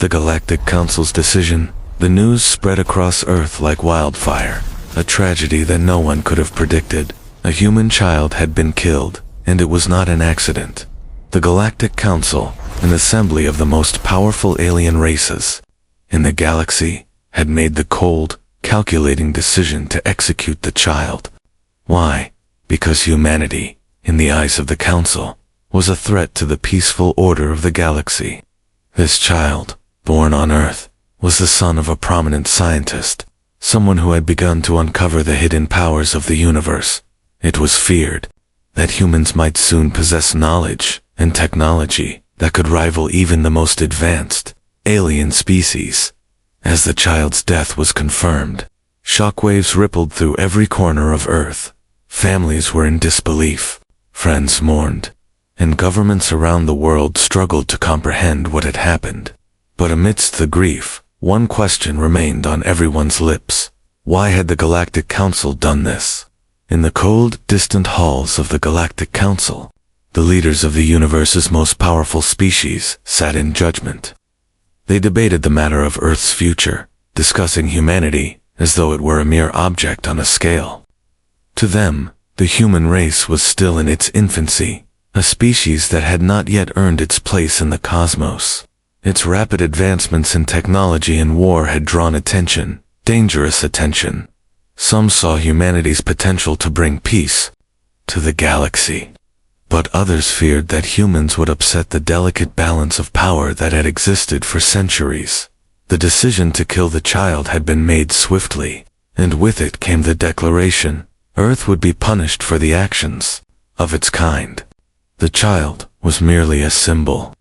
the Galactic Council's decision, the news spread across Earth like wildfire. A tragedy that no one could have predicted. A human child had been killed, and it was not an accident. The Galactic Council, an assembly of the most powerful alien races in the galaxy, had made the cold, calculating decision to execute the child. Why? Because humanity, in the eyes of the Council, was a threat to the peaceful order of the galaxy. This child, born on Earth, was the son of a prominent scientist, someone who had begun to uncover the hidden powers of the universe. It was feared that humans might soon possess knowledge and technology that could rival even the most advanced alien species. As the child's death was confirmed, shockwaves rippled through every corner of Earth. Families were in disbelief, friends mourned, and governments around the world struggled to comprehend what had happened. But amidst the grief, one question remained on everyone's lips. Why had the Galactic Council done this? In the cold, distant halls of the Galactic Council, the leaders of the universe's most powerful species sat in judgment. They debated the matter of Earth's future, discussing humanity as though it were a mere object on a scale. To them, the human race was still in its infancy, a species that had not yet earned its place in the cosmos. Its rapid advancements in technology and war had drawn attention, dangerous attention. Some saw humanity's potential to bring peace to the galaxy. But others feared that humans would upset the delicate balance of power that had existed for centuries. The decision to kill the child had been made swiftly, and with it came the declaration: Earth would be punished for the actions of its kind. The child was merely a symbol,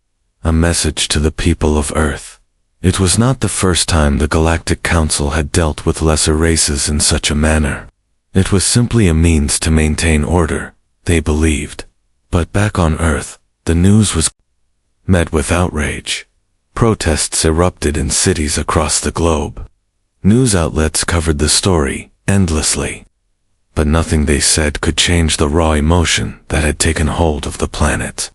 a message to the people of Earth. It was not the first time the Galactic Council had dealt with lesser races in such a manner. It was simply a means to maintain order, they believed. But back on Earth, the news was met with outrage. Protests erupted in cities across the globe. News outlets covered the story endlessly. But nothing they said could change the raw emotion that had taken hold of the planet.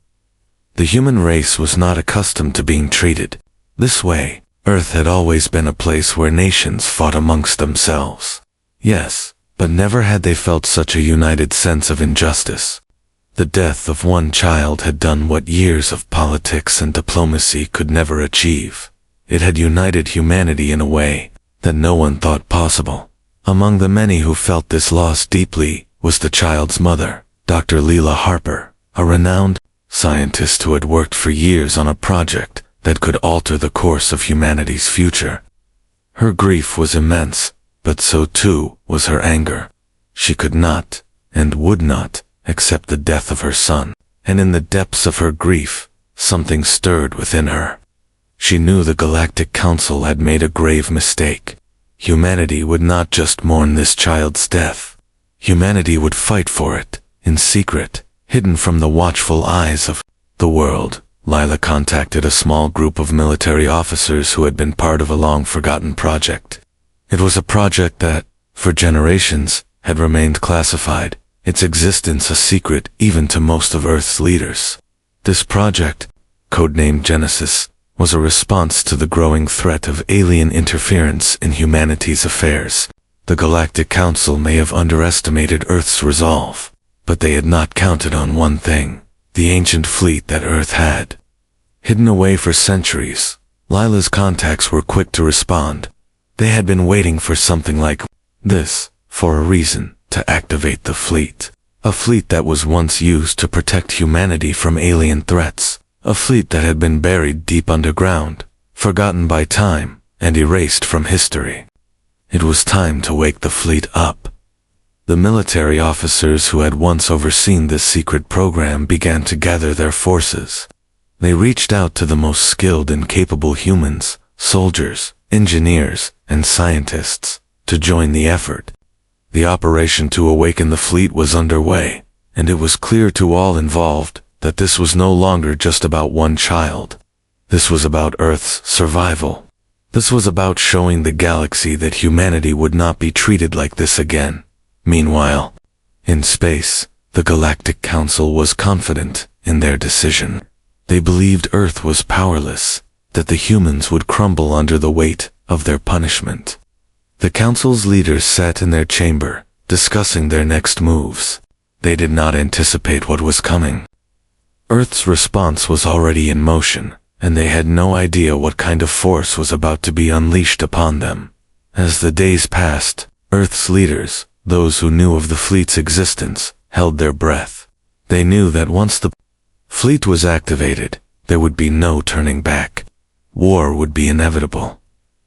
The human race was not accustomed to being treated this way. Earth had always been a place where nations fought amongst themselves. Yes, but never had they felt such a united sense of injustice. The death of one child had done what years of politics and diplomacy could never achieve. It had united humanity in a way that no one thought possible. Among the many who felt this loss deeply was the child's mother, Dr. Leela Harper, a renowned scientist who had worked for years on a project that could alter the course of humanity's future. Her grief was immense, but so too was her anger. She could not, and would not, accept the death of her son, and in the depths of her grief, something stirred within her. She knew the Galactic Council had made a grave mistake. Humanity would not just mourn this child's death. Humanity would fight for it, in secret, hidden from the watchful eyes of the world. Lila contacted a small group of military officers who had been part of a long-forgotten project. It was a project that, for generations, had remained classified, its existence a secret even to most of Earth's leaders. This project, codenamed Genesis, was a response to the growing threat of alien interference in humanity's affairs. The Galactic Council may have underestimated Earth's resolve, but they had not counted on one thing: the ancient fleet that Earth had. Hidden away for centuries, Lila's contacts were quick to respond. They had been waiting for something like this, for a reason, to activate the fleet. A fleet that was once used to protect humanity from alien threats. A fleet that had been buried deep underground, forgotten by time, and erased from history. It was time to wake the fleet up. The military officers who had once overseen this secret program began to gather their forces. They reached out to the most skilled and capable humans, soldiers, engineers, and scientists, to join the effort. The operation to awaken the fleet was underway, and it was clear to all involved that this was no longer just about one child. This was about Earth's survival. This was about showing the galaxy that humanity would not be treated like this again. Meanwhile, in space, the Galactic Council was confident in their decision. They believed Earth was powerless, that the humans would crumble under the weight of their punishment. The council's leaders sat in their chamber, discussing their next moves. They did not anticipate what was coming. Earth's response was already in motion, and they had no idea what kind of force was about to be unleashed upon them. As the days passed, Earth's leaders, those who knew of the fleet's existence, held their breath. They knew that once the fleet was activated, there would be no turning back. War would be inevitable.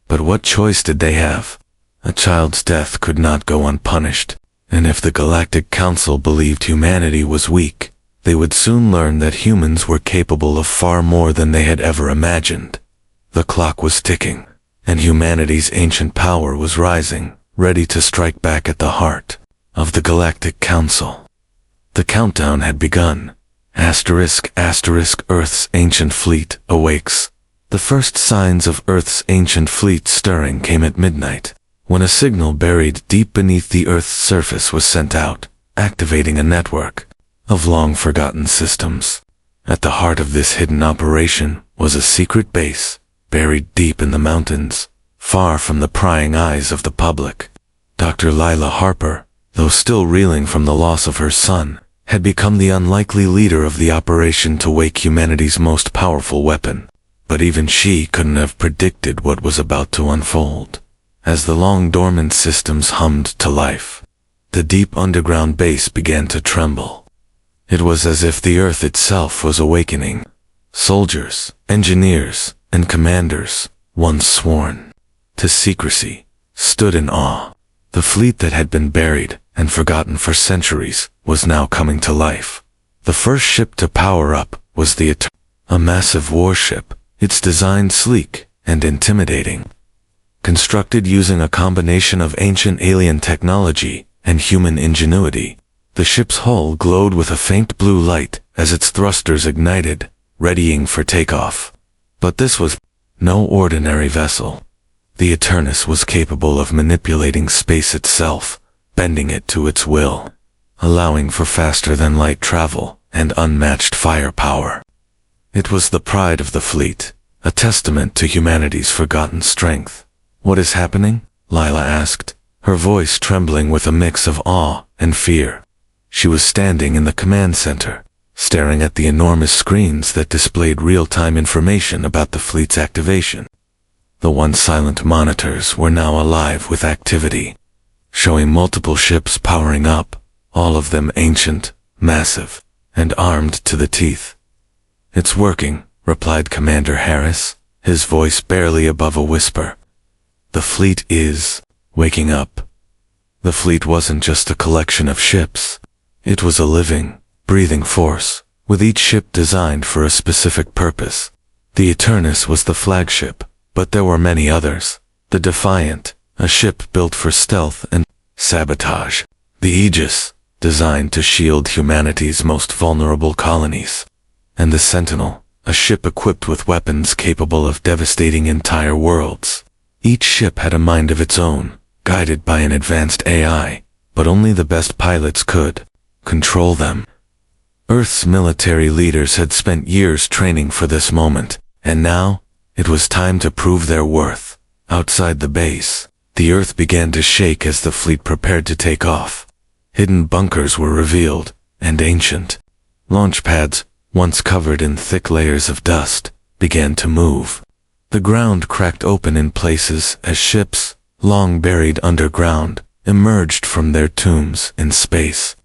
But what choice did they have? A child's death could not go unpunished, and if the Galactic Council believed humanity was weak, they would soon learn that humans were capable of far more than they had ever imagined. The clock was ticking, and humanity's ancient power was rising, ready to strike back at the heart of the Galactic Council. The countdown had begun. Asterisk, Earth's ancient fleet awakes. The first signs of Earth's ancient fleet stirring came at midnight, when a signal buried deep beneath the Earth's surface was sent out, activating a network of long-forgotten systems. At the heart of this hidden operation was a secret base, buried deep in the mountains, far from the prying eyes of the public. Dr. Lila Harper, though still reeling from the loss of her son, had become the unlikely leader of the operation to wake humanity's most powerful weapon. But even she couldn't have predicted what was about to unfold. As the long-dormant systems hummed to life, the deep underground base began to tremble. It was as if the Earth itself was awakening. Soldiers, engineers, and commanders, once sworn to secrecy, stood in awe. The fleet that had been buried and forgotten for centuries was now coming to life. The first ship to power up was the a massive warship, its design sleek and intimidating. Constructed using a combination of ancient alien technology and human ingenuity, the ship's hull glowed with a faint blue light as its thrusters ignited, readying for takeoff. But this was no ordinary vessel. The Eternus was capable of manipulating space itself, bending it to its will, allowing for faster-than-light travel and unmatched firepower. It was the pride of the fleet, a testament to humanity's forgotten strength. "What is happening?" Lila asked, her voice trembling with a mix of awe and fear. She was standing in the command center, staring at the enormous screens that displayed real-time information about the fleet's activation. The once silent monitors were now alive with activity, showing multiple ships powering up, all of them ancient, massive, and armed to the teeth. "It's working," replied Commander Harris, his voice barely above a whisper. "The fleet is waking up." The fleet wasn't just a collection of ships. It was a living, breathing force, with each ship designed for a specific purpose. The Eternus was the flagship, but there were many others. The Defiant, a ship built for stealth and sabotage. The Aegis, designed to shield humanity's most vulnerable colonies. And the Sentinel, a ship equipped with weapons capable of devastating entire worlds. Each ship had a mind of its own, guided by an advanced AI, but only the best pilots could control them. Earth's military leaders had spent years training for this moment, and now, it was time to prove their worth. Outside the base, the Earth began to shake as the fleet prepared to take off. Hidden bunkers were revealed, and ancient launch pads, once covered in thick layers of dust, began to move. The ground cracked open in places as ships, long buried underground, emerged from their tombs in space.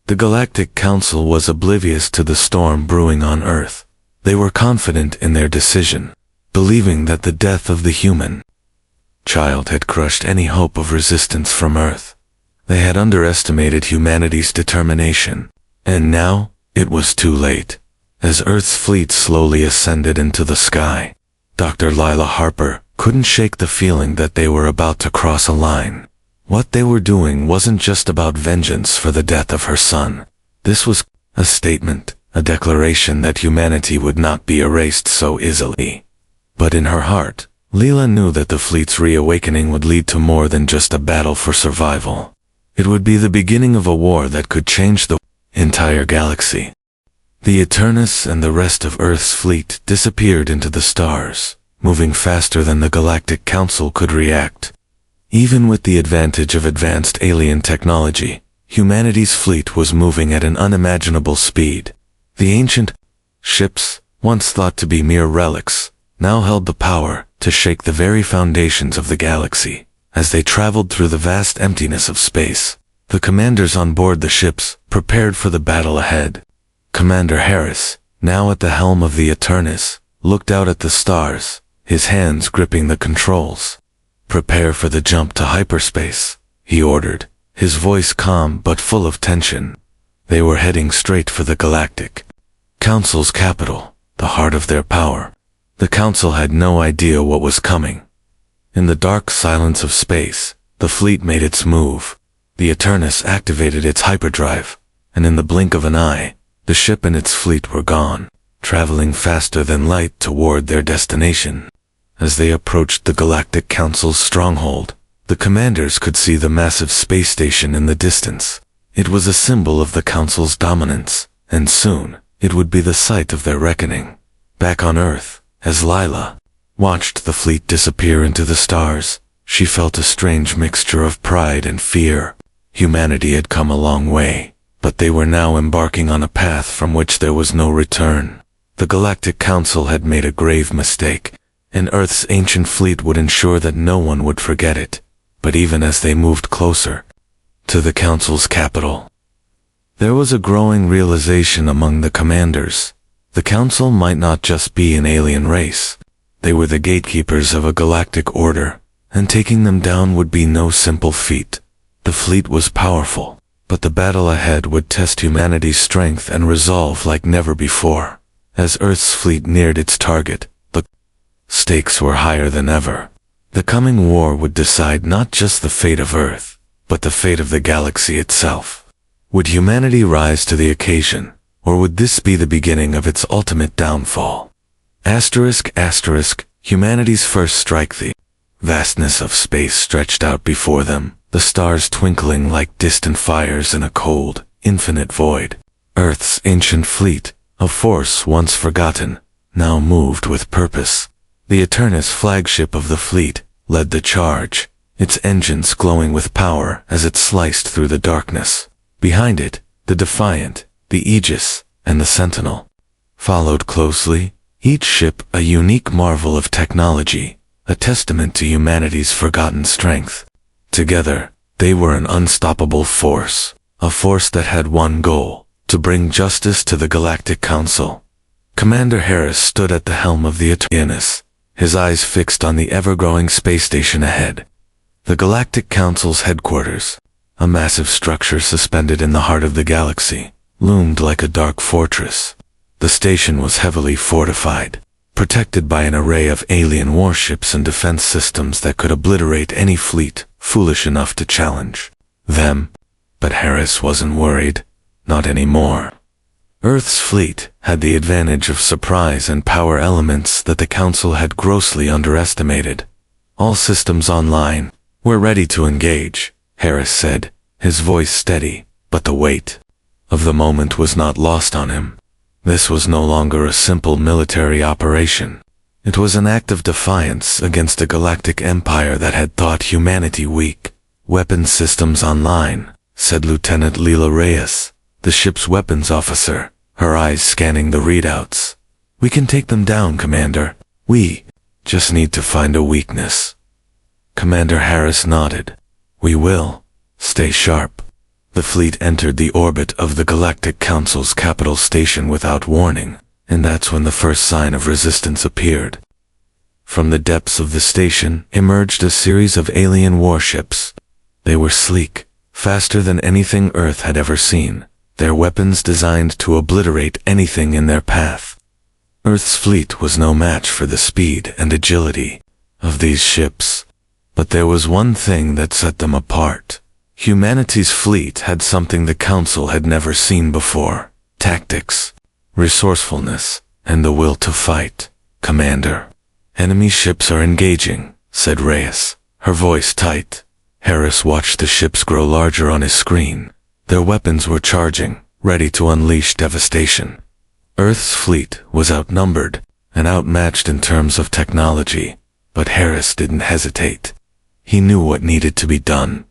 The Galactic Council was oblivious to the storm brewing on Earth. They were confident in their decision, believing that the death of the human child had crushed any hope of resistance from Earth. They had underestimated humanity's determination, and now it was too late. As Earth's fleet slowly ascended into the sky, Dr. Lila Harper couldn't shake the feeling that they were about to cross a line. What they were doing wasn't just about vengeance for the death of her son. This was a statement, a declaration that humanity would not be erased so easily. But in her heart, Leela knew that the fleet's reawakening would lead to more than just a battle for survival. It would be the beginning of a war that could change the entire galaxy. The Eternus and the rest of Earth's fleet disappeared into the stars, moving faster than the Galactic Council could react. Even with the advantage of advanced alien technology, humanity's fleet was moving at an unimaginable speed. The ancient ships, once thought to be mere relics, now held the power to shake the very foundations of the galaxy. As they traveled through the vast emptiness of space, the commanders on board the ships prepared for the battle ahead. Commander Harris, now at the helm of the Eternus, looked out at the stars, his hands gripping the controls. "Prepare for the jump to hyperspace," he ordered, his voice calm but full of tension. They were heading straight for the Galactic Council's capital, the heart of their power. The Council had no idea what was coming. In the dark silence of space, the fleet made its move. The Eternus activated its hyperdrive, and in the blink of an eye, the ship and its fleet were gone, traveling faster than light toward their destination. As they approached the Galactic Council's stronghold, the commanders could see the massive space station in the distance. It was a symbol of the Council's dominance, and soon, it would be the site of their reckoning. Back on Earth, as Lila watched the fleet disappear into the stars, she felt a strange mixture of pride and fear. Humanity had come a long way, but they were now embarking on a path from which there was no return. The Galactic Council had made a grave mistake, and Earth's ancient fleet would ensure that no one would forget it. But even as they moved closer to the Council's capital, there was a growing realization among the commanders. The Council might not just be an alien race. They were the gatekeepers of a galactic order, and taking them down would be no simple feat. The fleet was powerful, but the battle ahead would test humanity's strength and resolve like never before. As Earth's fleet neared its target, the stakes were higher than ever. The coming war would decide not just the fate of Earth, but the fate of the galaxy itself. Would humanity rise to the occasion, or would this be the beginning of its ultimate downfall? ***, humanity's first strike. The vastness of space stretched out before them, the stars twinkling like distant fires in a cold, infinite void. Earth's ancient fleet, a force once forgotten, now moved with purpose. The Eternus flagship of the fleet led the charge, its engines glowing with power as it sliced through the darkness. Behind it, the Defiant, the Aegis, and the Sentinel followed closely, each ship a unique marvel of technology, a testament to humanity's forgotten strength. Together, they were an unstoppable force, a force that had one goal: to bring justice to the Galactic Council. Commander Harris stood at the helm of the Eternus, his eyes fixed on the ever-growing space station ahead. The Galactic Council's headquarters, a massive structure suspended in the heart of the galaxy, loomed like a dark fortress. The station was heavily fortified, protected by an array of alien warships and defense systems that could obliterate any fleet foolish enough to challenge them. But Harris wasn't worried, not anymore. Earth's fleet had the advantage of surprise and power elements that the Council had grossly underestimated. "All systems online. We're ready to engage," Harris said, his voice steady, but the weight of the moment was not lost on him. This was no longer a simple military operation. It was an act of defiance against a galactic empire that had thought humanity weak. "Weapons systems online," said Lieutenant Leela Reyes, the ship's weapons officer, her eyes scanning the readouts. "We can take them down, Commander. We just need to find a weakness." Commander Harris nodded. "We will. Stay sharp." The fleet entered the orbit of the Galactic Council's capital station without warning, and that's when the first sign of resistance appeared. From the depths of the station emerged a series of alien warships. They were sleek, faster than anything Earth had ever seen, their weapons designed to obliterate anything in their path. Earth's fleet was no match for the speed and agility of these ships, but there was one thing that set them apart. Humanity's fleet had something the Council had never seen before: tactics, resourcefulness, and the will to fight. "Commander, enemy ships are engaging," said Reyes, her voice tight. Harris watched the ships grow larger on his screen. Their weapons were charging, ready to unleash devastation. Earth's fleet was outnumbered, and outmatched in terms of technology, but Harris didn't hesitate. He knew what needed to be done.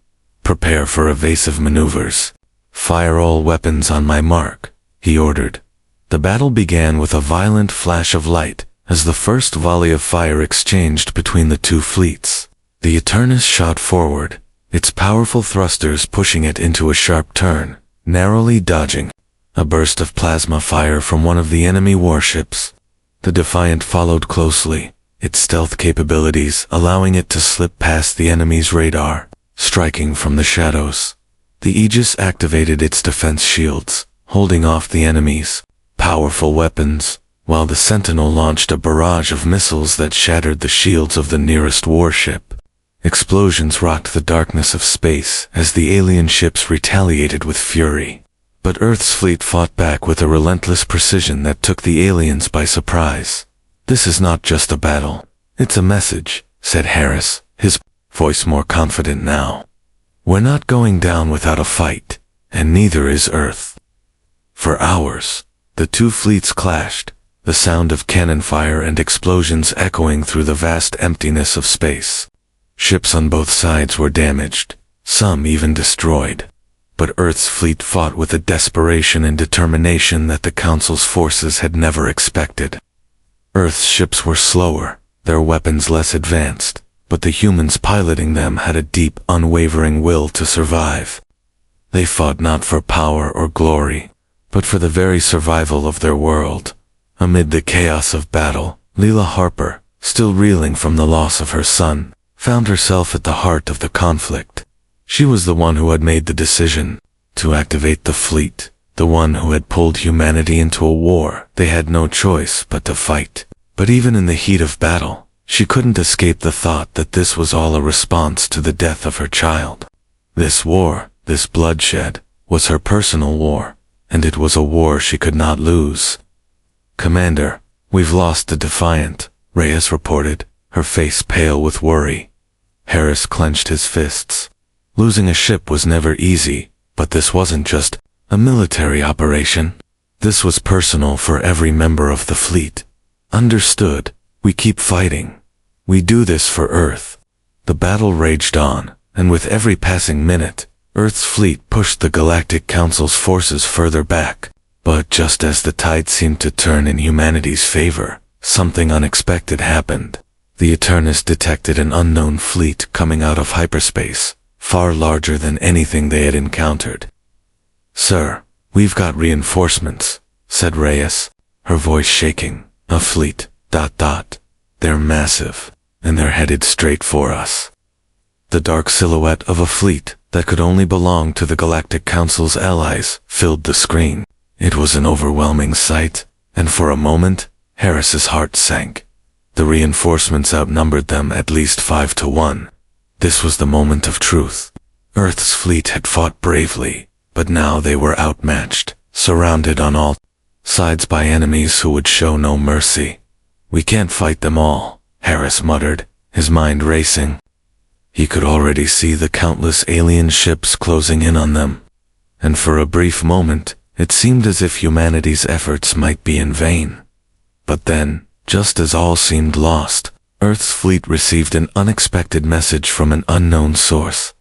Prepare for evasive maneuvers. Fire all weapons on my mark, he ordered. The battle began with a violent flash of light as the first volley of fire exchanged between the two fleets. The Eternus shot forward, its powerful thrusters pushing it into a sharp turn, narrowly dodging a burst of plasma fire from one of the enemy warships. The Defiant followed closely, its stealth capabilities allowing it to slip past the enemy's radar, striking from the shadows. The Aegis activated its defense shields, holding off the enemy's powerful weapons, while the Sentinel launched a barrage of missiles that shattered the shields of the nearest warship. Explosions rocked the darkness of space as the alien ships retaliated with fury. But Earth's fleet fought back with a relentless precision that took the aliens by surprise. "This is not just a battle. It's a message," said Harris, his voice more confident now. "We're not going down without a fight, and neither is Earth." For hours, the two fleets clashed, the sound of cannon fire and explosions echoing through the vast emptiness of space. Ships on both sides were damaged, some even destroyed. But Earth's fleet fought with a desperation and determination that the Council's forces had never expected. Earth's ships were slower, their weapons less advanced, but the humans piloting them had a deep, unwavering will to survive. They fought not for power or glory, but for the very survival of their world. Amid the chaos of battle, Leela Harper, still reeling from the loss of her son, found herself at the heart of the conflict. She was the one who had made the decision to activate the fleet, the one who had pulled humanity into a war they had no choice but to fight. But even in the heat of battle, she couldn't escape the thought that this was all a response to the death of her child. This war, this bloodshed, was her personal war, and it was a war she could not lose. "Commander, we've lost the Defiant," Reyes reported, her face pale with worry. Harris clenched his fists. Losing a ship was never easy, but this wasn't just a military operation. This was personal for every member of the fleet. "Understood. We keep fighting. We do this for Earth." The battle raged on, and with every passing minute, Earth's fleet pushed the Galactic Council's forces further back. But just as the tide seemed to turn in humanity's favor, something unexpected happened. The Eternus detected an unknown fleet coming out of hyperspace, far larger than anything they had encountered. "Sir, we've got reinforcements," said Reyes, her voice shaking. "A fleet, ... They're massive, and they're headed straight for us." The dark silhouette of a fleet that could only belong to the Galactic Council's allies filled the screen. It was an overwhelming sight, and for a moment, Harris's heart sank. The reinforcements outnumbered them at least 5-1. This was the moment of truth. Earth's fleet had fought bravely, but now they were outmatched, surrounded on all sides by enemies who would show no mercy. "We can't fight them all," Harris muttered, his mind racing. He could already see the countless alien ships closing in on them, and for a brief moment, it seemed as if humanity's efforts might be in vain. But then, just as all seemed lost, Earth's fleet received an unexpected message from an unknown source.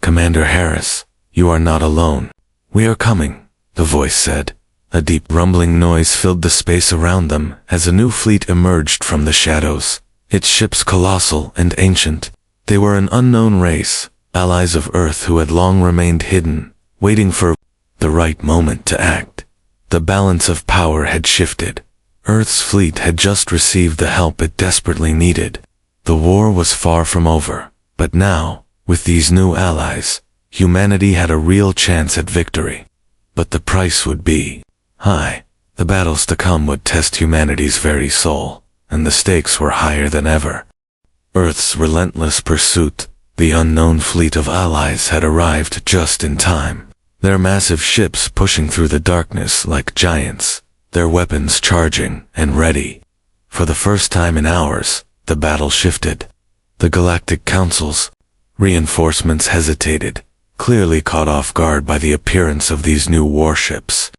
"Commander Harris, you are not alone. We are coming," the voice said. A deep rumbling noise filled the space around them as a new fleet emerged from the shadows, its ships colossal and ancient. They were an unknown race, allies of Earth who had long remained hidden, waiting for the right moment to act. The balance of power had shifted. Earth's fleet had just received the help it desperately needed. The war was far from over, but now, with these new allies, humanity had a real chance at victory. But the price would be high. The battles to come would test humanity's very soul, and the stakes were higher than ever. Earth's relentless pursuit, the unknown fleet of allies had arrived just in time. Their massive ships pushing through the darkness like giants, their weapons charging and ready. For the first time in hours, the battle shifted. The Galactic Council's reinforcements hesitated, clearly caught off guard by the appearance of these new warships.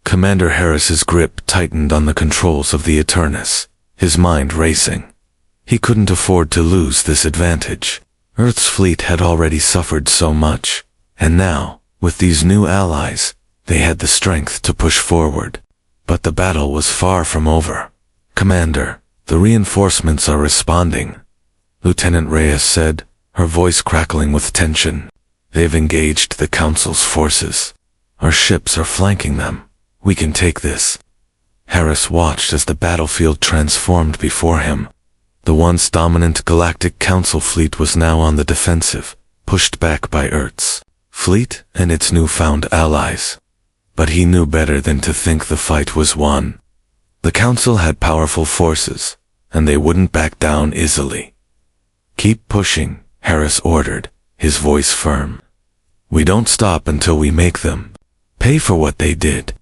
Commander Harris's grip tightened on the controls of the Eternus, his mind racing. He couldn't afford to lose this advantage. Earth's fleet had already suffered so much, and now, with these new allies, they had the strength to push forward. But the battle was far from over. "Commander, the reinforcements are responding," Lieutenant Reyes said, her voice crackling with tension. "They've engaged the Council's forces. Our ships are flanking them. We can take this." Harris watched as the battlefield transformed before him. The once dominant Galactic Council fleet was now on the defensive, pushed back by Earth's fleet and its newfound allies. But he knew better than to think the fight was won. The Council had powerful forces, and they wouldn't back down easily. "Keep pushing," Harris ordered, his voice firm. "We don't stop until we make them pay for what they did."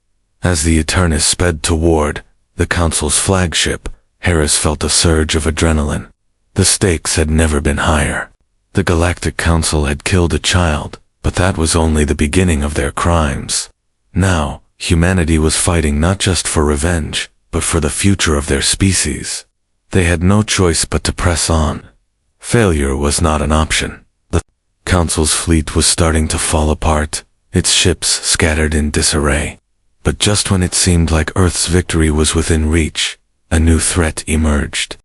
As the Eternus sped toward the Council's flagship, Harris felt a surge of adrenaline. The stakes had never been higher. The Galactic Council had killed a child, but that was only the beginning of their crimes. Now, humanity was fighting not just for revenge, but for the future of their species. They had no choice but to press on. Failure was not an option. The Council's fleet was starting to fall apart, its ships scattered in disarray. But just when it seemed like Earth's victory was within reach, a new threat emerged.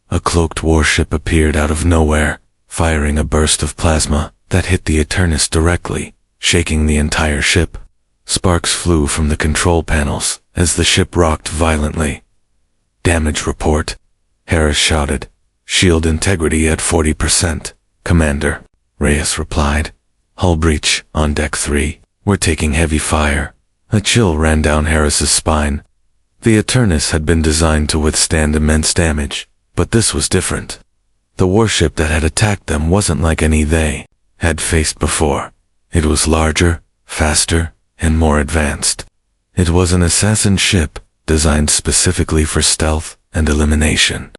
A cloaked warship appeared out of nowhere, firing a burst of plasma that hit the Eternus directly, shaking the entire ship. Sparks flew from the control panels as the ship rocked violently. "Damage report," Harris shouted. "Shield integrity at 40%, Commander," Reyes replied. "Hull breach on deck 3. We're taking heavy fire." A chill ran down Harris's spine. The Eternus had been designed to withstand immense damage, but this was different. The warship that had attacked them wasn't like any they had faced before. It was larger, faster, and more advanced. It was an assassin ship, designed specifically for stealth and elimination.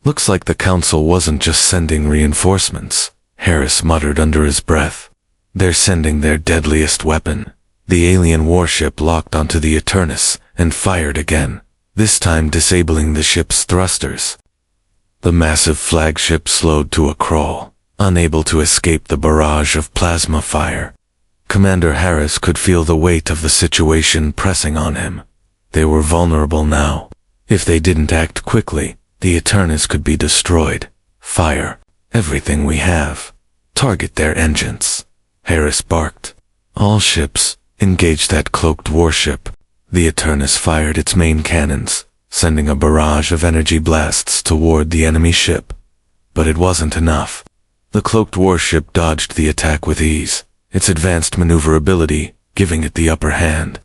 "Looks like the Council wasn't just sending reinforcements," Harris muttered under his breath. "They're sending their deadliest weapon." The alien warship locked onto the Eternus and fired again, this time disabling the ship's thrusters. The massive flagship slowed to a crawl, unable to escape the barrage of plasma fire. Commander Harris could feel the weight of the situation pressing on him. They were vulnerable now. If they didn't act quickly, the Eternus could be destroyed. "Fire everything we have. Target their engines," Harris barked. "All ships, engage that cloaked warship." The Eternus fired its main cannons, sending a barrage of energy blasts toward the enemy ship. But it wasn't enough. The cloaked warship dodged the attack with ease, its advanced maneuverability giving it the upper hand.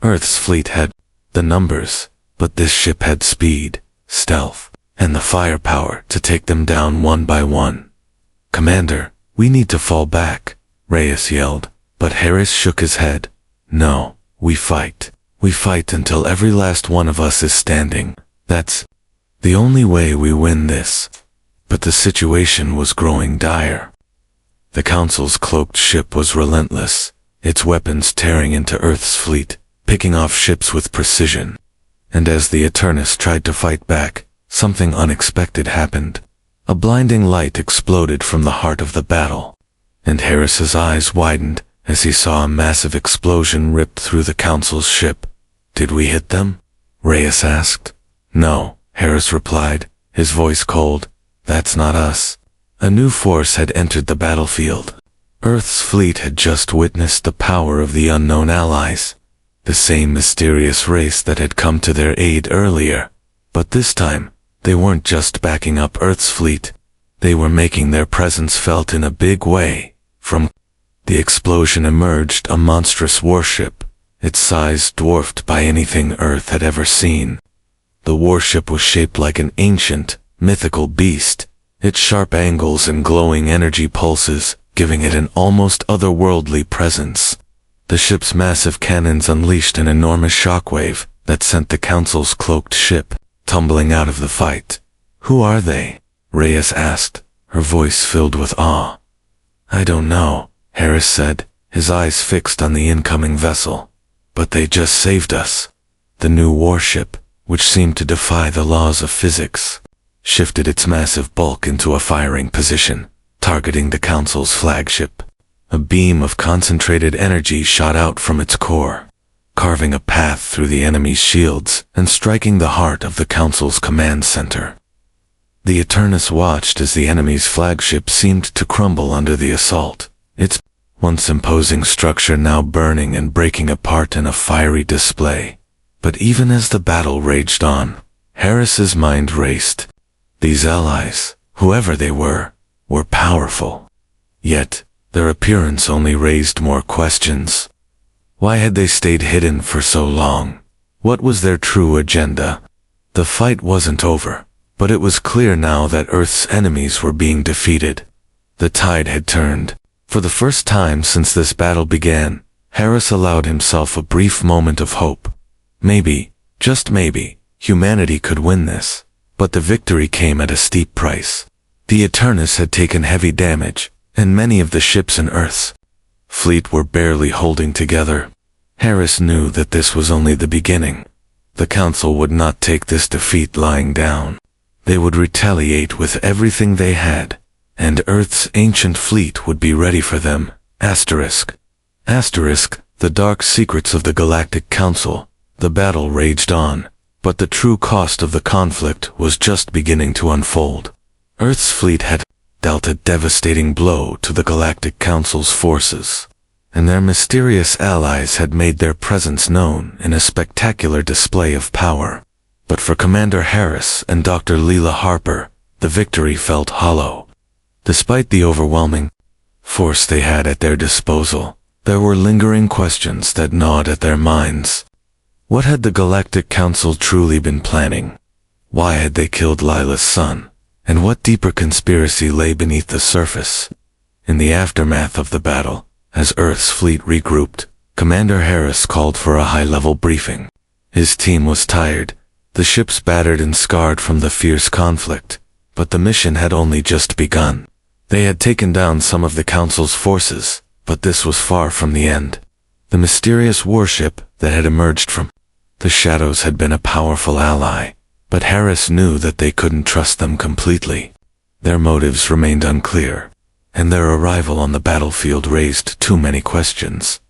Earth's fleet had the numbers, but this ship had speed, stealth, and the firepower to take them down one by one. "Commander, we need to fall back," Reyes yelled, but Harris shook his head. "No, we fight. We fight until every last one of us is standing. That's the only way we win this." But the situation was growing dire. The Council's cloaked ship was relentless, its weapons tearing into Earth's fleet, picking off ships with precision. And as the Eternus tried to fight back, something unexpected happened. A blinding light exploded from the heart of the battle, and Harris's eyes widened as he saw a massive explosion rip through the Council's ship. "Did we hit them?" Reyes asked. "No," Harris replied, his voice cold. "That's not us." A new force had entered the battlefield. Earth's fleet had just witnessed the power of the unknown allies, the same mysterious race that had come to their aid earlier. But this time, they weren't just backing up Earth's fleet. They were making their presence felt in a big way. From the explosion emerged a monstrous warship, its size dwarfed by anything Earth had ever seen. The warship was shaped like an ancient, mythical beast, its sharp angles and glowing energy pulses giving it an almost otherworldly presence. The ship's massive cannons unleashed an enormous shockwave that sent the Council's cloaked ship tumbling out of the fight. "Who are they?" Reyes asked, her voice filled with awe. "I don't know," Harris said, his eyes fixed on the incoming vessel. "But they just saved us." The new warship, which seemed to defy the laws of physics, shifted its massive bulk into a firing position, targeting the Council's flagship. A beam of concentrated energy shot out from its core, carving a path through the enemy's shields and striking the heart of the Council's command center. The Eternus watched as the enemy's flagship seemed to crumble under the assault, its once imposing structure now burning and breaking apart in a fiery display. But even as the battle raged on, Harris's mind raced. These allies, whoever they were powerful. Yet, their appearance only raised more questions. Why had they stayed hidden for so long? What was their true agenda? The fight wasn't over, but it was clear now that Earth's enemies were being defeated. The tide had turned. For the first time since this battle began, Harris allowed himself a brief moment of hope. Maybe, just maybe, humanity could win this. But the victory came at a steep price. The Eternus had taken heavy damage, and many of the ships in Earth's fleet were barely holding together. Harris knew that this was only the beginning. The Council would not take this defeat lying down. They would retaliate with everything they had, and Earth's ancient fleet would be ready for them. Asterisk. The dark secrets of the Galactic Council. The battle raged on, but the true cost of the conflict was just beginning to unfold. Earth's fleet had dealt a devastating blow to the Galactic Council's forces, and their mysterious allies had made their presence known in a spectacular display of power. But for Commander Harris and Dr. Leela Harper, the victory felt hollow. Despite the overwhelming force they had at their disposal, there were lingering questions that gnawed at their minds. What had the Galactic Council truly been planning? Why had they killed Lila's son? And what deeper conspiracy lay beneath the surface? In the aftermath of the battle, as Earth's fleet regrouped, Commander Harris called for a high-level briefing. His team was tired, the ships battered and scarred from the fierce conflict, but the mission had only just begun. They had taken down some of the Council's forces, but this was far from the end. The mysterious warship that had emerged from the shadows had been a powerful ally, but Harris knew that they couldn't trust them completely. Their motives remained unclear, and their arrival on the battlefield raised too many questions.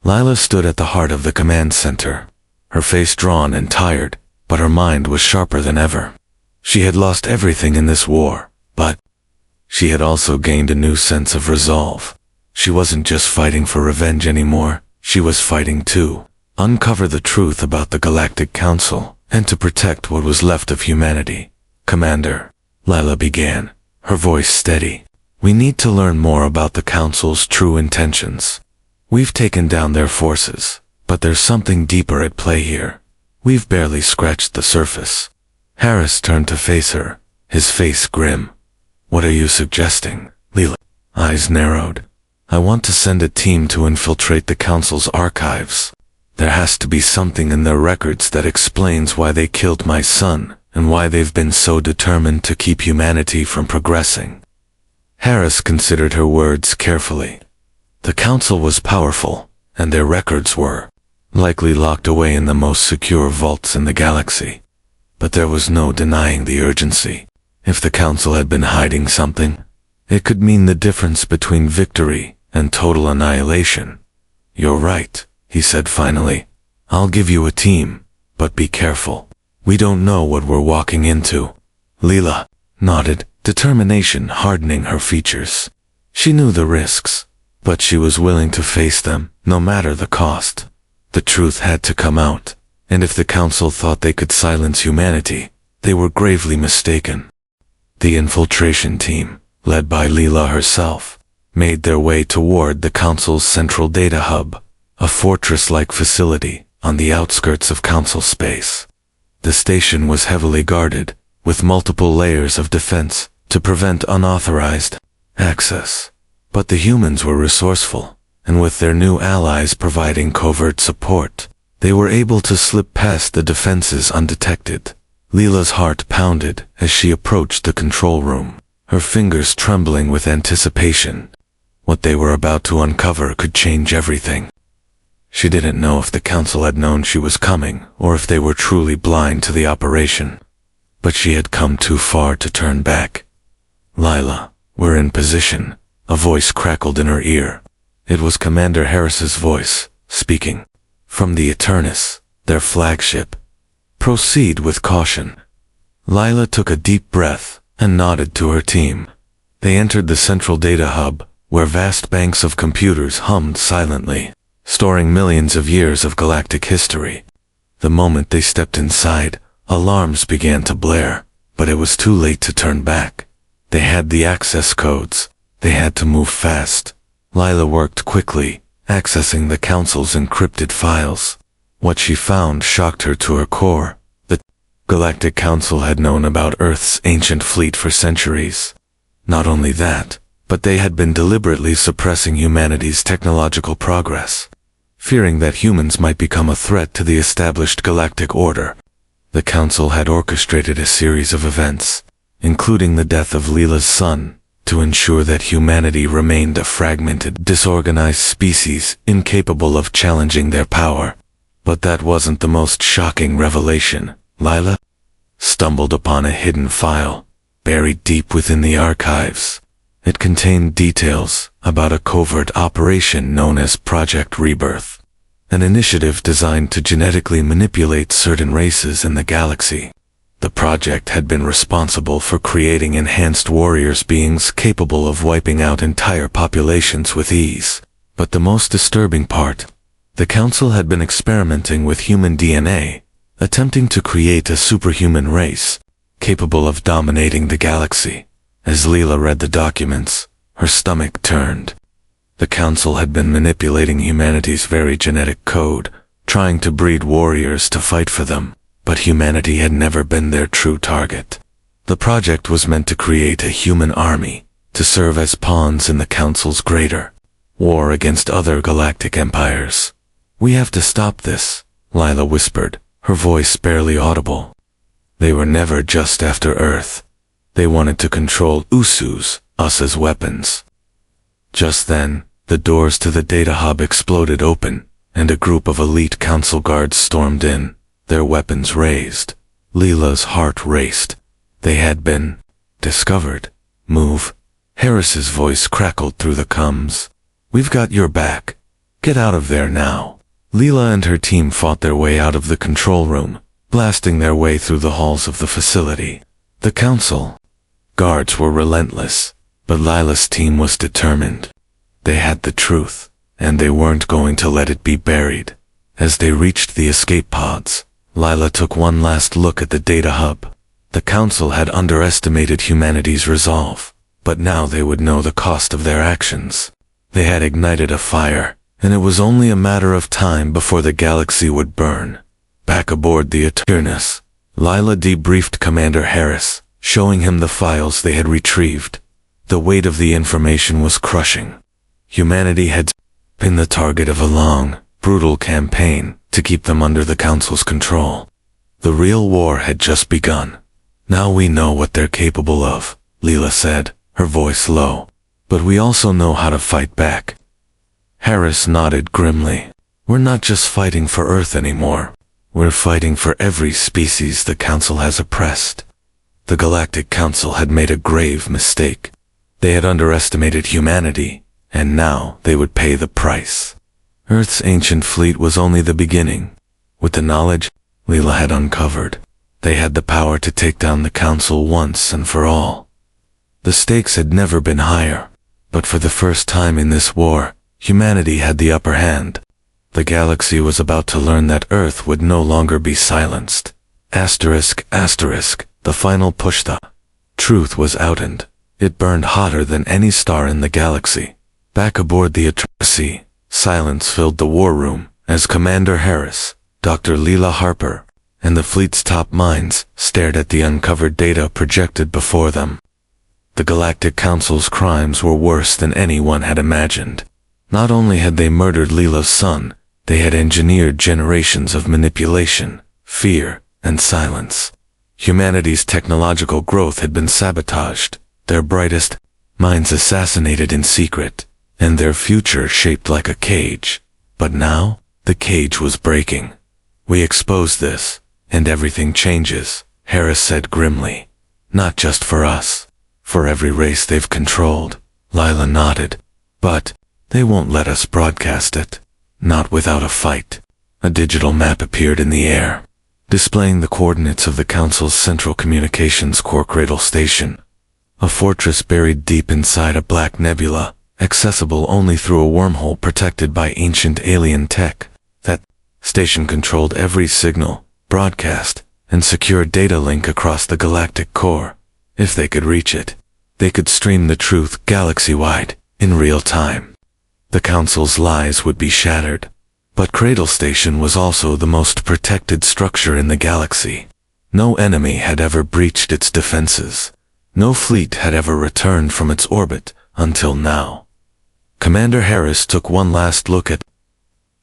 Lila stood at the heart of the command center, her face drawn and tired, but her mind was sharper than ever. She had lost everything in this war, but she had also gained a new sense of resolve. She wasn't just fighting for revenge anymore, she was fighting to uncover the truth about the Galactic Council, and to protect what was left of humanity. Commander, Lila began, her voice steady. We need to learn more about the Council's true intentions. We've taken down their forces, but there's something deeper at play here. We've barely scratched the surface. Harris turned to face her, his face grim. What are you suggesting, Lila? Eyes narrowed. I want to send a team to infiltrate the Council's archives. There has to be something in their records that explains why they killed my son, and why they've been so determined to keep humanity from progressing. Harris considered her words carefully. The Council was powerful, and their records were likely locked away in the most secure vaults in the galaxy. But there was no denying the urgency. If the Council had been hiding something, it could mean the difference between victory and total annihilation. You're right, he said finally. I'll give you a team, but be careful. We don't know what we're walking into. Leela nodded, determination hardening her features. She knew the risks, but she was willing to face them, no matter the cost. The truth had to come out, and if the Council thought they could silence humanity, they were gravely mistaken. The infiltration team, led by Leela herself, made their way toward the Council's central data hub, a fortress-like facility on the outskirts of Council space. The station was heavily guarded, with multiple layers of defense to prevent unauthorized access. But the humans were resourceful, and with their new allies providing covert support, they were able to slip past the defenses undetected. Leela's heart pounded as she approached the control room, her fingers trembling with anticipation. What they were about to uncover could change everything. She didn't know if the council had known she was coming, or if they were truly blind to the operation. But she had come too far to turn back. "Lila, we're in position," a voice crackled in her ear. It was Commander Harris's voice, speaking. "From the Eternus, their flagship. Proceed with caution." Lila took a deep breath and nodded to her team. They entered the central data hub, where vast banks of computers hummed silently, storing millions of years of galactic history. The moment they stepped inside, alarms began to blare, but it was too late to turn back. They had the access codes. They had to move fast. Lila worked quickly, accessing the Council's encrypted files. What she found shocked her to her core. The Galactic Council had known about Earth's ancient fleet for centuries. Not only that, but they had been deliberately suppressing humanity's technological progress, fearing that humans might become a threat to the established galactic order. The Council had orchestrated a series of events, including the death of Lila's son, to ensure that humanity remained a fragmented, disorganized species incapable of challenging their power. But that wasn't the most shocking revelation. Lila stumbled upon a hidden file, buried deep within the archives. It contained details about a covert operation known as Project Rebirth, an initiative designed to genetically manipulate certain races in the galaxy. The project had been responsible for creating enhanced warriors beings capable of wiping out entire populations with ease. But the most disturbing part, the Council had been experimenting with human DNA, attempting to create a superhuman race, capable of dominating the galaxy. As Lila read the documents, her stomach turned. The Council had been manipulating humanity's very genetic code, trying to breed warriors to fight for them, but humanity had never been their true target. The project was meant to create a human army, to serve as pawns in the Council's greater war against other galactic empires. "We have to stop this," Lila whispered, her voice barely audible. They were never just after Earth. They wanted to control Usus, us as weapons. Just then, the doors to the data hub exploded open, and a group of elite council guards stormed in, their weapons raised. Lila's heart raced. They had been discovered. "Move." Harris's voice crackled through the comms. "We've got your back. Get out of there now." Lila and her team fought their way out of the control room, blasting their way through the halls of the facility. The Council guards were relentless, but Lila's team was determined. They had the truth, and they weren't going to let it be buried. As they reached the escape pods, Lila took one last look at the data hub. The Council had underestimated humanity's resolve, but now they would know the cost of their actions. They had ignited a fire, and it was only a matter of time before the galaxy would burn. Back aboard the Eternus, Lila debriefed Commander Harris, showing him the files they had retrieved. The weight of the information was crushing. Humanity had been the target of a long, brutal campaign to keep them under the Council's control. The real war had just begun. "Now we know what they're capable of," Lila said, her voice low. "But we also know how to fight back." Harris nodded grimly. "We're not just fighting for Earth anymore. We're fighting for every species the Council has oppressed." The Galactic Council had made a grave mistake. They had underestimated humanity, and now they would pay the price. Earth's ancient fleet was only the beginning. With the knowledge Lila had uncovered, they had the power to take down the Council once and for all. The stakes had never been higher, but for the first time in this war, humanity had the upper hand. The galaxy was about to learn that Earth would no longer be silenced. The final push. The truth was out, and it burned hotter than any star in the galaxy. Back aboard the Eternus, silence filled the war room as Commander Harris, Dr. Lila Harper, and the fleet's top minds stared at the uncovered data projected before them. The Galactic Council's crimes were worse than anyone had imagined. Not only had they murdered Lila's son, they had engineered generations of manipulation, fear, and silence. Humanity's technological growth had been sabotaged, their brightest minds assassinated in secret, and their future shaped like a cage. But now, The cage was breaking. We exposed this, and everything changes, Harris said grimly. Not just for us. For every race they've controlled. Lila nodded. But they won't let us broadcast it. Not without a fight. A digital map appeared in the air, displaying the coordinates of the Council's Central Communications Core Cradle Station. A fortress buried deep inside a black nebula, accessible only through a wormhole protected by ancient alien tech. That station controlled every signal, broadcast, and secure data link across the galactic core. If they could reach it, they could stream the truth galaxy-wide, in real time. The Council's lies would be shattered. But Cradle Station was also the most protected structure in the galaxy. No enemy had ever breached its defenses. No fleet had ever returned from its orbit, until now. Commander Harris took one last look at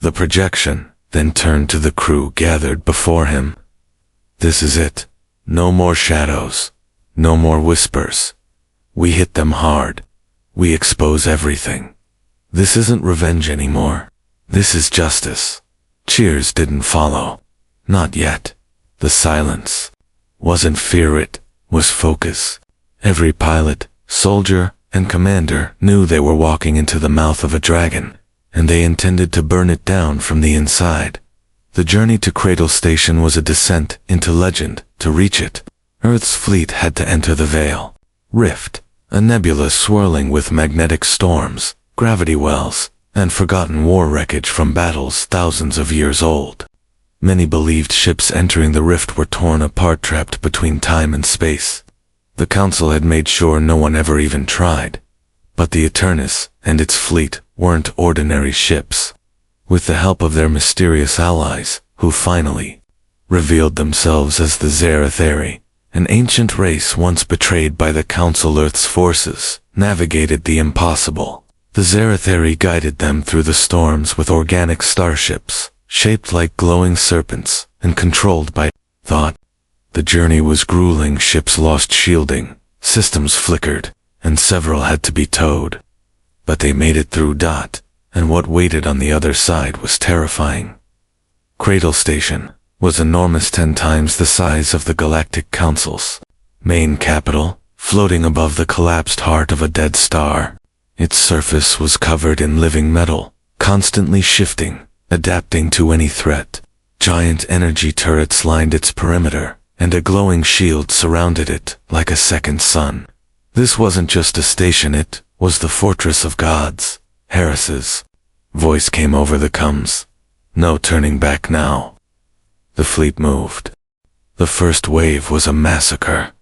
the projection, then turned to the crew gathered before him. This is it. No more shadows. No more whispers. We hit them hard. We expose everything. This isn't revenge anymore. This is justice. Cheers didn't follow. Not yet. The silence wasn't fear, it was focus. Every pilot, soldier, and commander knew they were walking into the mouth of a dragon, and they intended to burn it down from the inside. The journey to Cradle Station was a descent into legend. To reach it, Earth's fleet had to enter the Veil Rift, a nebula swirling with magnetic storms, gravity wells, and forgotten war wreckage from battles thousands of years old. Many believed ships entering the rift were torn apart, trapped between time and space. The Council had made sure no one ever even tried. But the Eternus and its fleet weren't ordinary ships. With the help of their mysterious allies, who finally revealed themselves as the Zeratheri, an ancient race once betrayed by the Council, Earth's forces navigated the impossible. The Zeratheri guided them through the storms with organic starships, shaped like glowing serpents, and controlled by thought. The journey was grueling. Ships lost shielding, systems flickered, and several had to be towed. But they made it through. And what waited on the other side was terrifying. Cradle Station was enormous, 10 times the size of the Galactic Council's main capital, floating above the collapsed heart of a dead star. Its surface was covered in living metal, constantly shifting, adapting to any threat. Giant energy turrets lined its perimeter, and a glowing shield surrounded it like a second sun. This wasn't just a station, it was the fortress of gods. Harris's voice came over the comms. No turning back now. The fleet moved. The first wave was a massacre.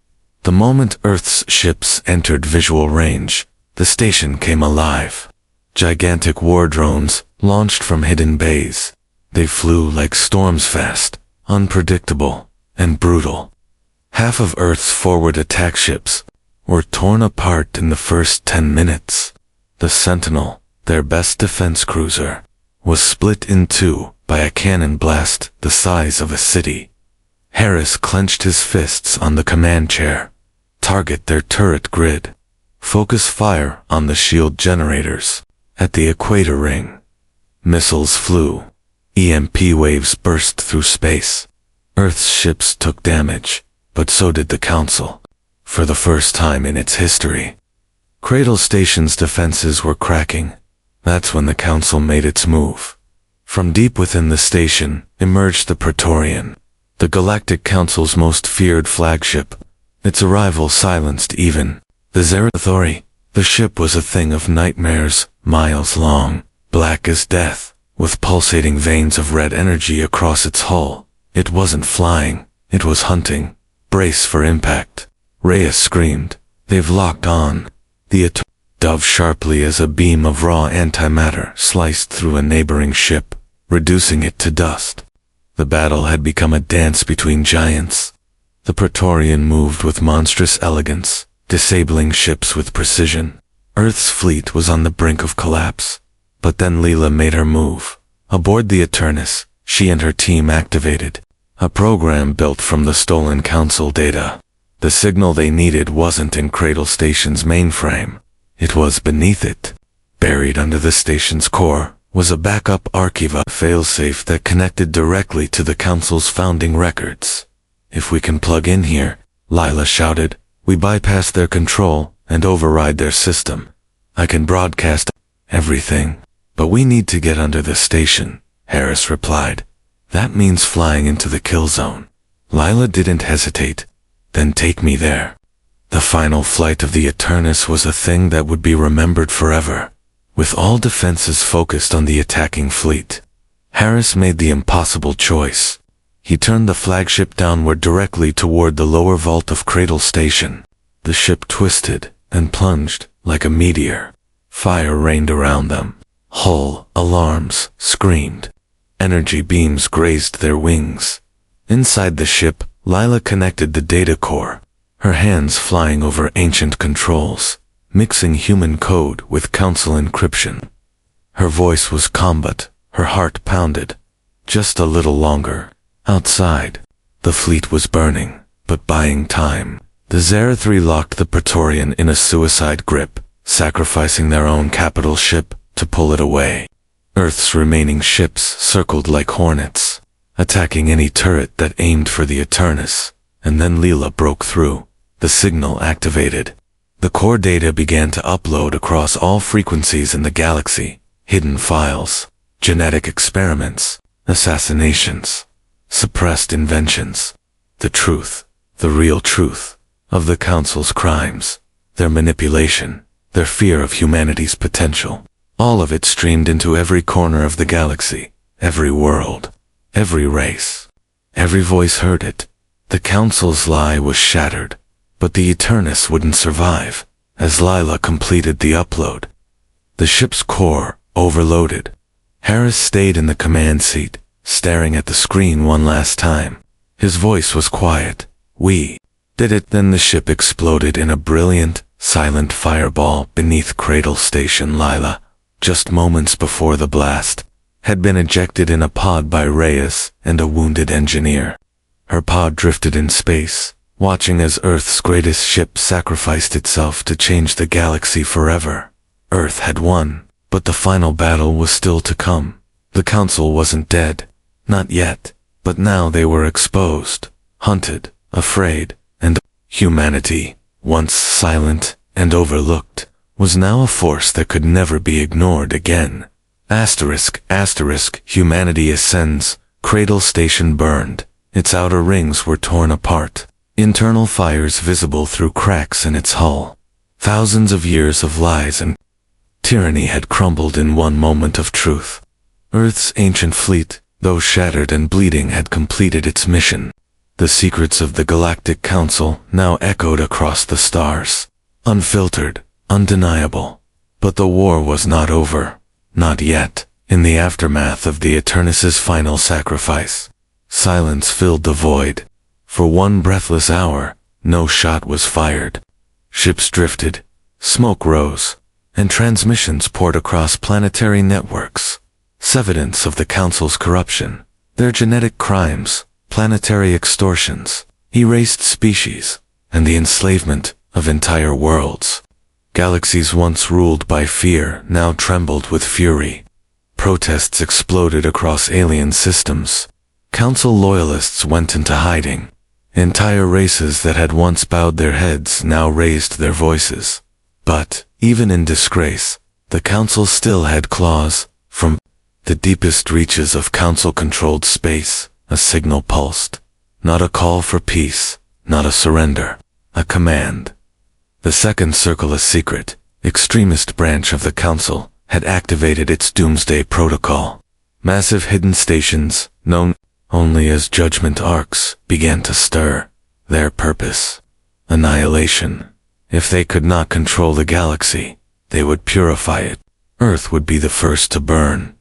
The moment Earth's ships entered visual range, the station came alive. Gigantic war drones launched from hidden bays. They flew like storms, fast, unpredictable, and brutal. Half of Earth's forward attack ships were torn apart in the first 10 minutes. The Sentinel, their best defense cruiser, was split in two by a cannon blast the size of a city. Harris clenched his fists on the command chair. Target their turret grid. Focus fire on the shield generators at the equator ring. Missiles flew. EMP waves burst through space. Earth's ships took damage, but so did the Council. For the first time in its history, Cradle Station's defenses were cracking. That's when the Council made its move. From deep within the station emerged the Praetorian, the Galactic Council's most feared flagship. Its arrival silenced even the Zerathori. The ship was a thing of nightmares, miles long, black as death, with pulsating veins of red energy across its hull. It wasn't flying, it was hunting. Brace for impact. Rhea screamed. They've locked on. The dove sharply as a beam of raw antimatter sliced through a neighboring ship, reducing it to dust. The battle had become a dance between giants. The Praetorian moved with monstrous elegance, disabling ships with precision. Earth's fleet was on the brink of collapse. But then Leela made her move. Aboard the Eternus, she and her team activated a program built from the stolen Council data. The signal they needed wasn't in Cradle Station's mainframe. It was beneath it, buried under the station's core, was a backup Archiva failsafe that connected directly to the Council's founding records. "If we can plug in here," Lila shouted, "we bypass their control and override their system. I can broadcast everything, but we need to get under the station," Harris replied. "That means flying into the kill zone." Lila didn't hesitate. "Then take me there." The final flight of the Eternus was a thing that would be remembered forever, with all defenses focused on the attacking fleet. Harris made the impossible choice. He turned the flagship downward directly toward the lower vault of Cradle Station. The ship twisted and plunged like a meteor. Fire rained around them. Hull alarms screamed. Energy beams grazed their wings. Inside the ship, Lila connected the data core, her hands flying over ancient controls, mixing human code with Council encryption. Her voice was combat, her heart pounded. Just a little longer. Outside, the fleet was burning, but buying time. The Zerathri locked the Praetorian in a suicide grip, sacrificing their own capital ship to pull it away. Earth's remaining ships circled like hornets, attacking any turret that aimed for the Eternus, and then Leela broke through. The signal activated. The core data began to upload across all frequencies in the galaxy, hidden files, genetic experiments, assassinations, suppressed inventions, the truth, the real truth, of the Council's crimes, their manipulation, their fear of humanity's potential. All of it streamed into every corner of the galaxy, every world, every race. Every voice heard it. The Council's lie was shattered, but the Eternus wouldn't survive. As Lila completed the upload, the ship's core overloaded. Harris stayed in the command seat, staring at the screen one last time. His voice was quiet. "We did it." Then the ship exploded in a brilliant, silent fireball beneath Cradle Station. Lila, just moments before the blast, had been ejected in a pod by Reyes and a wounded engineer. Her pod drifted in space, watching as Earth's greatest ship sacrificed itself to change the galaxy forever. Earth had won, but the final battle was still to come. The Council wasn't dead. Not yet, but now they were exposed, hunted, afraid, and humanity, once silent and overlooked, was now a force that could never be ignored again. **** Humanity ascends. Cradle Station burned. Its outer rings were torn apart. Internal fires visible through cracks in its hull. Thousands of years of lies and tyranny had crumbled in one moment of truth. Earth's ancient fleet, though shattered and bleeding, had completed its mission. The secrets of the Galactic Council now echoed across the stars. Unfiltered, undeniable. But the war was not over. Not yet. In the aftermath of the Eternus's final sacrifice, silence filled the void. For one breathless hour, no shot was fired. Ships drifted, smoke rose, and transmissions poured across planetary networks. Evidence of the Council's corruption, their genetic crimes, planetary extortions, erased species, and the enslavement of entire worlds. Galaxies once ruled by fear now trembled with fury. Protests exploded across alien systems. Council loyalists went into hiding. Entire races that had once bowed their heads now raised their voices. But, even in disgrace, the Council still had claws. From the deepest reaches of Council-controlled space, a signal pulsed. Not a call for peace, not a surrender, a command. The Second Circle, a secret, extremist branch of the Council, had activated its doomsday protocol. Massive hidden stations, known only as judgment arcs, began to stir. Their purpose: annihilation. If they could not control the galaxy, they would purify it. Earth would be the first to burn.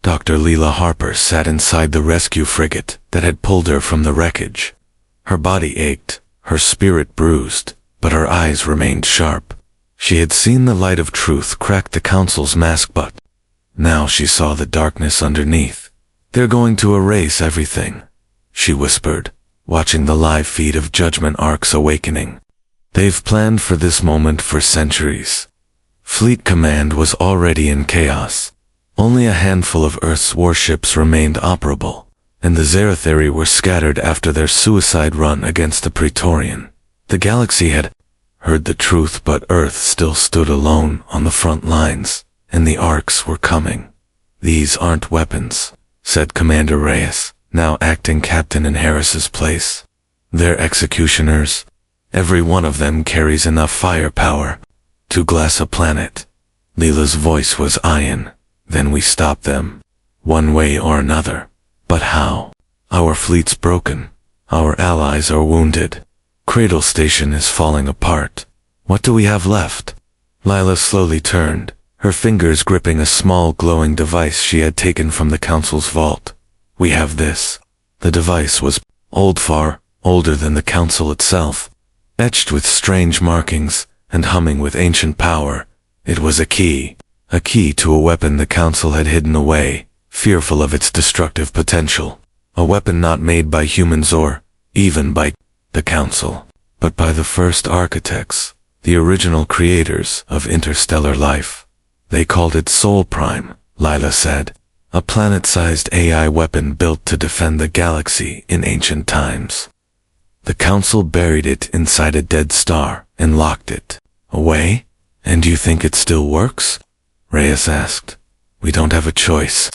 Dr. Leela Harper sat inside the rescue frigate that had pulled her from the wreckage. Her body ached, her spirit bruised, but her eyes remained sharp. She had seen the light of truth crack the Council's mask, but now she saw the darkness underneath. "They're going to erase everything," she whispered, watching the live feed of judgment arcs awakening. "They've planned for this moment for centuries." Fleet Command was already in chaos. Only a handful of Earth's warships remained operable, and the Zeratheri were scattered after their suicide run against the Praetorian. The galaxy had heard the truth, but Earth still stood alone on the front lines, and the Arcs were coming. "These aren't weapons," said Commander Reyes, now acting captain in Harris's place. "They're executioners. Every one of them carries enough firepower to glass a planet." Leela's voice was iron. "Then we stop them, one way or another." "But how? Our fleet's broken. Our allies are wounded. Cradle Station is falling apart. What do we have left?" Lila slowly turned, her fingers gripping a small glowing device she had taken from the Council's vault. "We have this." The device was old, far older than the Council itself, etched with strange markings and humming with ancient power. It was a key to a weapon the Council had hidden away, fearful of its destructive potential. A weapon not made by humans or even by the Council, but by the first architects, the original creators of interstellar life. "They called it Sol Prime," Lila said, "a planet-sized AI weapon built to defend the galaxy in ancient times. The Council buried it inside a dead star and locked it away." "And you think it still works?" Reyes asked. "We don't have a choice."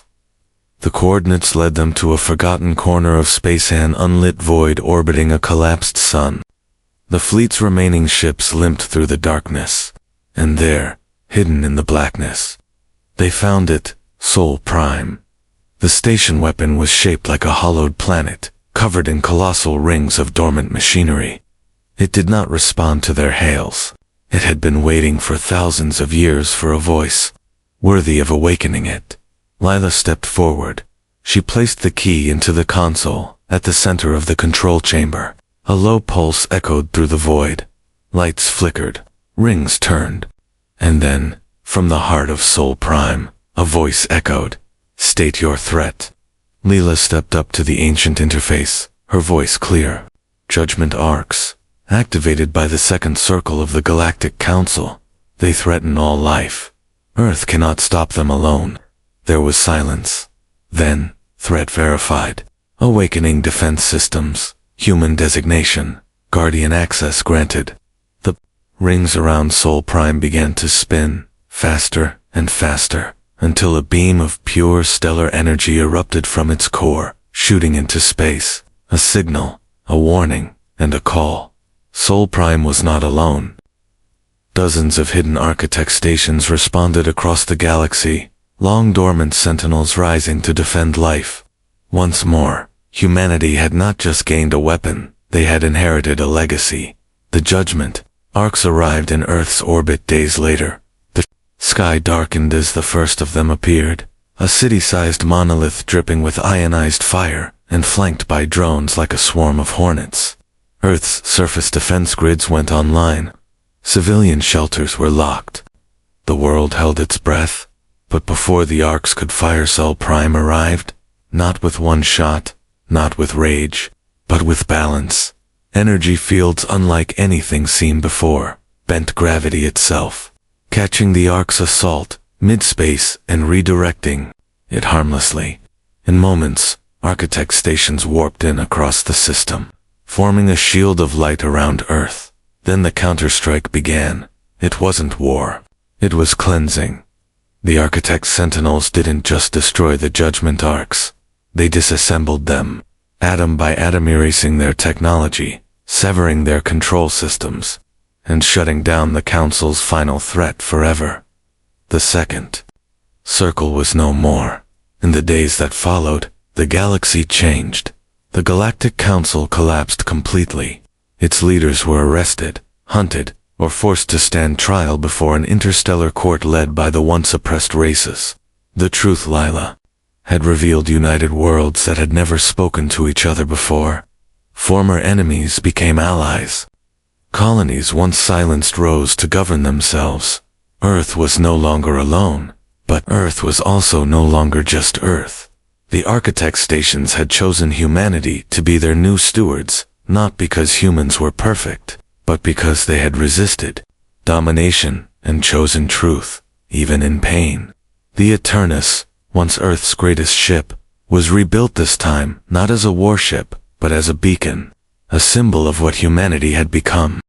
The coordinates led them to a forgotten corner of space, an unlit void orbiting a collapsed sun. The fleet's remaining ships limped through the darkness, and there, hidden in the blackness, they found it, Sol Prime. The station weapon was shaped like a hollowed planet, covered in colossal rings of dormant machinery. It did not respond to their hails. It had been waiting for thousands of years for a voice worthy of awakening it. Lila stepped forward. She placed the key into the console at the center of the control chamber. A low pulse echoed through the void. Lights flickered, rings turned, and then, from the heart of Sol Prime, a voice echoed, "State your threat." Leela stepped up to the ancient interface, her voice clear. "Judgment arcs, activated by the second circle of the Galactic Council. They threaten all life. Earth cannot stop them alone." There was silence. Then, threat verified. Awakening defense systems, human designation, guardian access granted. The rings around Sol Prime began to spin, faster and faster, until a beam of pure stellar energy erupted from its core, shooting into space. A signal, a warning, and a call. Sol Prime was not alone. Dozens of hidden architect stations responded across the galaxy, long dormant sentinels rising to defend life. Once more, humanity had not just gained a weapon, they had inherited a legacy. The judgment arcs arrived in Earth's orbit days later. The sky darkened as the first of them appeared, a city-sized monolith dripping with ionized fire and flanked by drones like a swarm of hornets. Earth's surface defense grids went online. Civilian shelters were locked. The world held its breath, but before the arcs could fire, Sol Prime arrived, not with one shot, not with rage, but with balance. Energy fields unlike anything seen before, bent gravity itself, catching the arc's assault, mid-space, and redirecting it harmlessly. In moments, architect stations warped in across the system, forming a shield of light around Earth. Then the counterstrike began. It wasn't war. It was cleansing. The architect's sentinels didn't just destroy the judgment arcs. They disassembled them, atom by atom, erasing their technology, severing their control systems, and shutting down the Council's final threat forever. The second circle was no more. In the days that followed, the galaxy changed. The Galactic Council collapsed completely. Its leaders were arrested, hunted, or forced to stand trial before an interstellar court led by the once oppressed races. The truth, Lila, had revealed united worlds that had never spoken to each other before. Former enemies became allies. Colonies once silenced rose to govern themselves. Earth was no longer alone, but Earth was also no longer just Earth. The architect stations had chosen humanity to be their new stewards, not because humans were perfect, but because they had resisted domination and chosen truth, even in pain. The Eternus, once Earth's greatest ship, was rebuilt this time not as a warship, but as a beacon, a symbol of what humanity had become.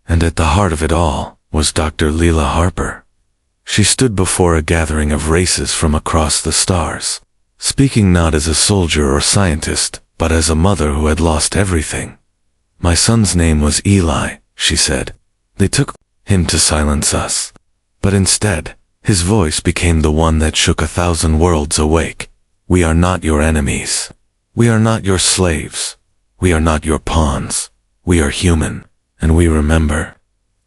And at the heart of it all was Dr. Leela Harper. She stood before a gathering of races from across the stars, speaking not as a soldier or scientist, but as a mother who had lost everything. "My son's name was Eli," she said. "They took him to silence us. But instead, his voice became the one that shook 1,000 worlds awake. We are not your enemies. We are not your slaves. We are not your pawns. We are human, and we remember."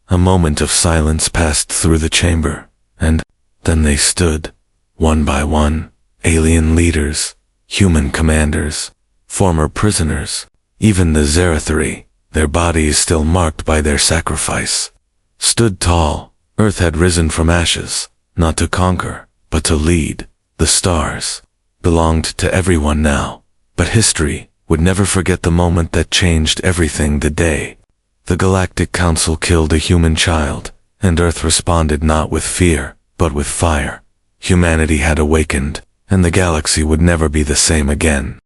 A moment of silence passed through the chamber, and then they stood, one by one, alien leaders, human commanders, former prisoners, even the Zerathri, their bodies still marked by their sacrifice, stood tall. Earth had risen from ashes, not to conquer, but to lead. The stars belonged to everyone now, but history would never forget the moment that changed everything. The day the Galactic Council killed a human child, and Earth responded not with fear, but with fire. Humanity had awakened, and the galaxy would never be the same again.